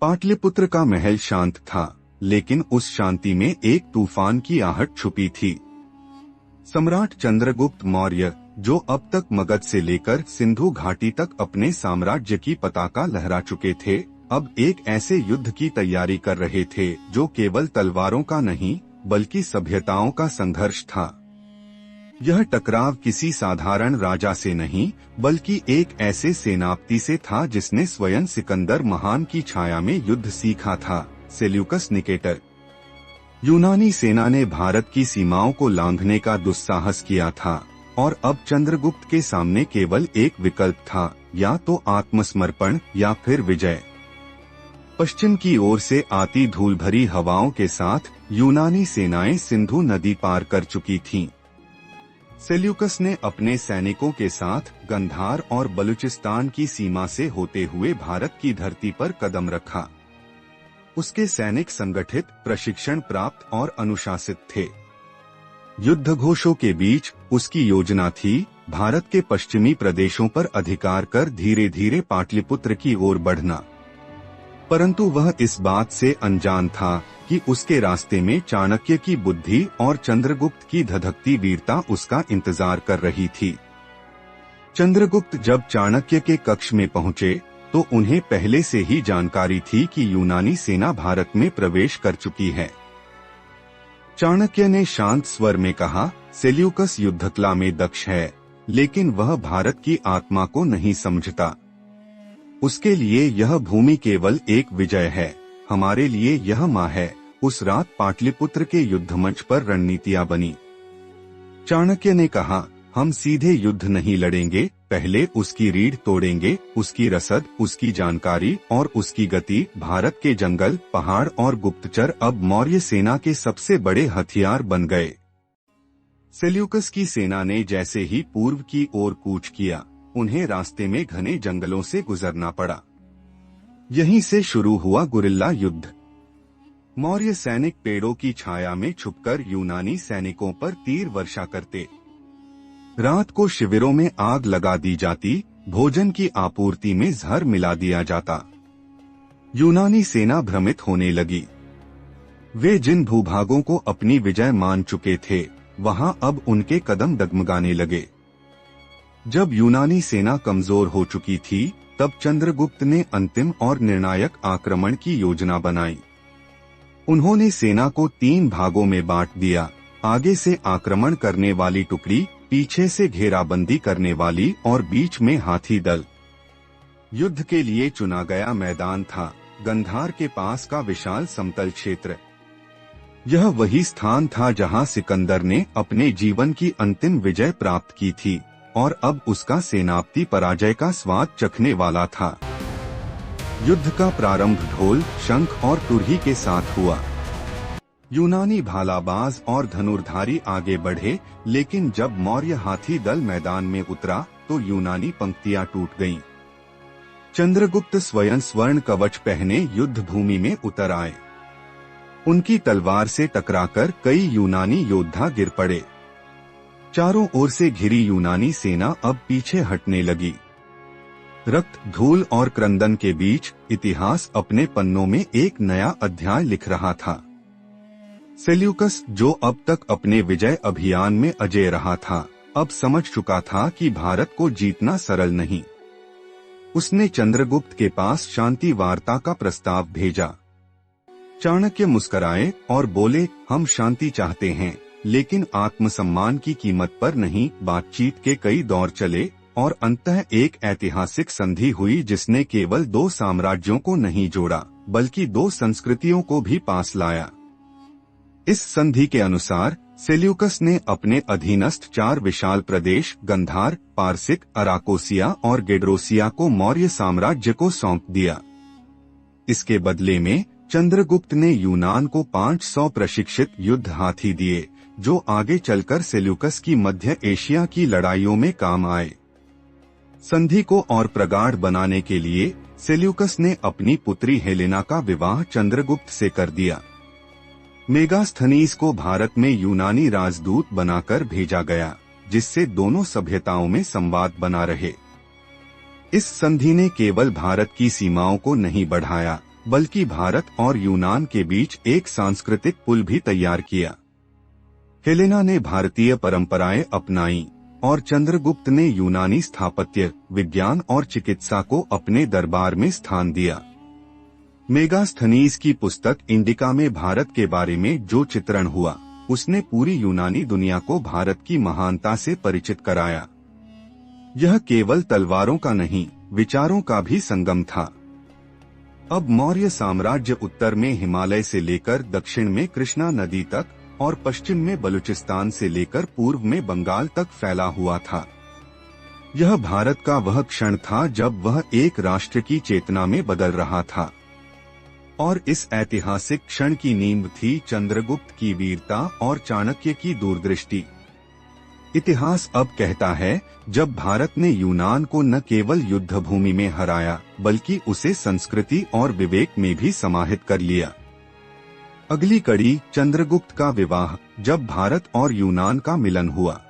पाटलिपुत्र का महल शांत था, लेकिन उस शांति में एक तूफान की आहट छुपी थी। सम्राट चंद्रगुप्त मौर्य, जो अब तक मगध से लेकर सिंधु घाटी तक अपने साम्राज्य की पताका लहरा चुके थे, अब एक ऐसे युद्ध की तैयारी कर रहे थे जो केवल तलवारों का नहीं बल्कि सभ्यताओं का संघर्ष था। यह टकराव किसी साधारण राजा से नहीं बल्कि एक ऐसे सेनापति से था जिसने स्वयं सिकंदर महान की छाया में युद्ध सीखा था, सेल्यूकस निकेटर। यूनानी सेना ने भारत की सीमाओं को लांघने का दुस्साहस किया था और अब चंद्रगुप्त के सामने केवल एक विकल्प था, या तो आत्मसमर्पण या फिर विजय। पश्चिम की ओर से आती धूल भरी हवाओं के साथ यूनानी सेनाएं सिंधु नदी पार कर चुकी थीं। सेल्यूकस ने अपने सैनिकों के साथ गंधार और बलूचिस्तान की सीमा से होते हुए भारत की धरती पर कदम रखा। उसके सैनिक संगठित, प्रशिक्षण प्राप्त और अनुशासित थे। युद्ध घोषों के बीच उसकी योजना थी भारत के पश्चिमी प्रदेशों पर अधिकार कर धीरे धीरे पाटलिपुत्र की ओर बढ़ना। परंतु वह इस बात से अनजान था कि उसके रास्ते में चाणक्य की बुद्धि और चंद्रगुप्त की धधकती वीरता उसका इंतजार कर रही थी। चंद्रगुप्त जब चाणक्य के कक्ष में पहुंचे तो उन्हें पहले से ही जानकारी थी कि यूनानी सेना भारत में प्रवेश कर चुकी है। चाणक्य ने शांत स्वर में कहा, सेल्यूकस युद्धकला में दक्ष है, लेकिन वह भारत की आत्मा को नहीं समझता। उसके लिए यह भूमि केवल एक विजय है, हमारे लिए यह माँ है। उस रात पाटलिपुत्र के युद्धमंच पर रणनीतियां बनी। चाणक्य ने कहा, हम सीधे युद्ध नहीं लड़ेंगे, पहले उसकी रीढ़ तोड़ेंगे, उसकी रसद, उसकी जानकारी और उसकी गति। भारत के जंगल, पहाड़ और गुप्तचर अब मौर्य सेना के सबसे बड़े हथियार बन गए। सेल्यूकस की सेना ने जैसे ही पूर्व की ओर कूच किया, उन्हें रास्ते में घने जंगलों से गुजरना पड़ा। यहीं से शुरू हुआ गुरिल्ला युद्ध। मौर्य सैनिक पेड़ों की छाया में छुपकर यूनानी सैनिकों पर तीर वर्षा करते। रात को शिविरों में आग लगा दी जाती, भोजन की आपूर्ति में जहर मिला दिया जाता। यूनानी सेना भ्रमित होने लगी। वे जिन भूभागों को अपनी विजय मान चुके थे, वहां अब उनके कदम डगमगाने लगे। जब यूनानी सेना कमजोर हो चुकी थी, तब चंद्रगुप्त ने अंतिम और निर्णायक आक्रमण की योजना बनाई। उन्होंने सेना को 3 भागों में बांट दिया, आगे से आक्रमण करने वाली टुकड़ी, पीछे से घेराबंदी करने वाली और बीच में हाथी दल। युद्ध के लिए चुना गया मैदान था गंधार के पास का विशाल समतल क्षेत्र। यह वही स्थान था जहां सिकंदर ने अपने जीवन की अंतिम विजय प्राप्त की थी और अब उसका सेनापति पराजय का स्वाद चखने वाला था। युद्ध का प्रारंभ ढोल, शंख और तुरही के साथ हुआ। यूनानी भालाबाज और धनुर्धारी आगे बढ़े, लेकिन जब मौर्य हाथी दल मैदान में उतरा तो यूनानी पंक्तियां टूट गईं। चंद्रगुप्त स्वयं स्वर्ण कवच पहने युद्ध भूमि में उतर आए। उनकी तलवार से टकराकर कई यूनानी योद्धा गिर पड़े। चारों ओर से घिरी यूनानी सेना अब पीछे हटने लगी। रक्त, धूल और क्रंदन के बीच इतिहास अपने पन्नों में एक नया अध्याय लिख रहा था। सेल्यूकस, जो अब तक अपने विजय अभियान में अजेय रहा था, अब समझ चुका था कि भारत को जीतना सरल नहीं। उसने चंद्रगुप्त के पास शांति वार्ता का प्रस्ताव भेजा। चाणक्य मुस्कुराए और बोले, हम शांति चाहते हैं, लेकिन आत्मसम्मान की कीमत पर नहीं। बातचीत के कई दौर चले और अंततः एक ऐतिहासिक संधि हुई जिसने केवल 2 साम्राज्यों को नहीं जोड़ा बल्कि 2 संस्कृतियों को भी पास लाया। इस संधि के अनुसार सेल्यूकस ने अपने अधीनस्थ 4 विशाल प्रदेश गंधार, पारसिक, अराकोसिया और गेड्रोसिया को मौर्य साम्राज्य को सौंप दिया। इसके बदले में चंद्रगुप्त ने यूनान को 500 प्रशिक्षित युद्ध हाथी दिए, जो आगे चलकर सेल्यूकस की मध्य एशिया की लड़ाइयों में काम आए। संधि को और प्रगाढ़ बनाने के लिए सेल्यूकस ने अपनी पुत्री हेलेना का विवाह चंद्रगुप्त से कर दिया। मेगास्थनीज को भारत में यूनानी राजदूत बनाकर भेजा गया, जिससे दोनों सभ्यताओं में संवाद बना रहे। इस संधि ने केवल भारत की सीमाओं को नहीं बढ़ाया, बल्कि भारत और यूनान के बीच एक सांस्कृतिक पुल भी तैयार किया। हेलेना ने भारतीय परंपराएं अपनाई और चंद्रगुप्त ने यूनानी स्थापत्य, विज्ञान और चिकित्सा को अपने दरबार में स्थान दिया। मेगास्थनीज की पुस्तक इंडिका में भारत के बारे में जो चित्रण हुआ, उसने पूरी यूनानी दुनिया को भारत की महानता से परिचित कराया। यह केवल तलवारों का नहीं, विचारों का भी संगम था। अब मौर्य साम्राज्य उत्तर में हिमालय से लेकर दक्षिण में कृष्णा नदी तक और पश्चिम में बलूचिस्तान से लेकर पूर्व में बंगाल तक फैला हुआ था। यह भारत का वह क्षण था जब वह एक राष्ट्र की चेतना में बदल रहा था। और इस ऐतिहासिक क्षण की नींव थी चंद्रगुप्त की वीरता और चाणक्य की दूरदृष्टि। इतिहास अब कहता है, जब भारत ने यूनान को न केवल युद्ध भूमि में हराया, बल्कि उसे संस्कृति और विवेक में भी समाहित कर लिया। अगली कड़ी, चंद्रगुप्त का विवाह, जब भारत और यूनान का मिलन हुआ।